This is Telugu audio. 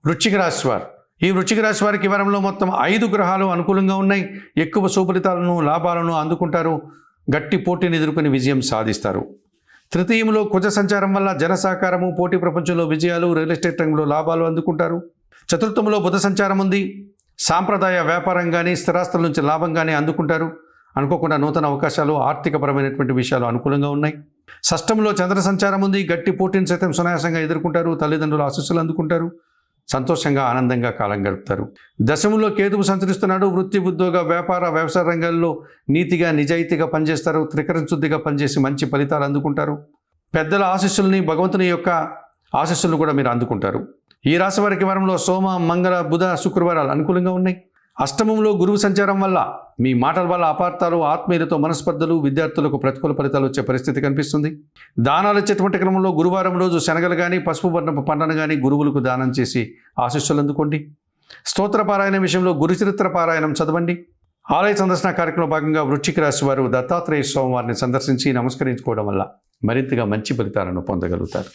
వృశ్చిక రాశి వారు. ఈ వృశ్చిక రాశి వారికి ఈ వారంలో మొత్తం 5 గ్రహాలు అనుకూలంగా ఉన్నాయి. ఎక్కువ సుఫలితాలను లాభాలను అందుకుంటారు. గట్టి పోటీని ఎదుర్కొని విజయం సాధిస్తారు. తృతీయంలో కుజ సంచారం వల్ల జన సహకారము, పోటీ ప్రపంచంలో విజయాలు, రియల్ ఎస్టేట్ రంగంలో లాభాలు అందుకుంటారు. చతుర్థంలో బుధ సంచారం ఉంది. సాంప్రదాయ వ్యాపారం కానీ స్థిరాస్తుల నుంచి లాభం కానీ అందుకుంటారు. అనుకోకుండా నూతన అవకాశాలు, ఆర్థికపరమైనటువంటి విషయాలు అనుకూలంగా ఉన్నాయి. షష్టంలో చంద్ర సంచారం ఉంది. గట్టి పోటీని సైతం సునాయాసంగా ఎదుర్కొంటారు. తల్లిదండ్రుల ఆశీస్సులు అందుకుంటారు. సంతోషంగా ఆనందంగా కాలం గడుపుతారు. దశమంలో కేతువు సంచరిస్తున్నాడు. వృత్తి, ఉద్యోగ, వ్యాపార, వ్యవసాయ రంగాల్లో నీతిగా నిజాయితీగా పనిచేస్తారు. త్రికరణ శుద్ధిగా పనిచేసి మంచి ఫలితాలు అందుకుంటారు. పెద్దల ఆశీస్సుల్ని, భగవంతుని యొక్క ఆశీస్సులను కూడా మీరు అందుకుంటారు. ఈ రాశి వారికి వారంలో సోమ, మంగళ, బుధ, శుక్రవారాలు అనుకూలంగా ఉన్నాయి. అష్టమంలో గురువు సంచారం వల్ల మీ మాటల వల్ల అపార్థాలు, ఆత్మీయులతో మనస్పర్ధలు, విద్యార్థులకు ప్రతికూల ఫలితాలు వచ్చే పరిస్థితి కనిపిస్తుంది. దానాలు ఇచ్చేటువంటి క్రమంలో గురువారం రోజు శనగలు కానీ, పసుపు వర్ణపు పంటను కానీ గురువులకు దానం చేసి ఆశీస్సులు అందుకోండి. స్తోత్ర పారాయణ విషయంలో గురుచరిత్ర పారాయణం చదవండి. ఆలయ సందర్శన కార్యక్రమంలో భాగంగా వృశ్చిక రాశి వారు దత్తాత్రేయ స్వామి వారిని సందర్శించి నమస్కరించుకోవడం వల్ల మరింతగా మంచి ఫలితాలను పొందగలుగుతారు.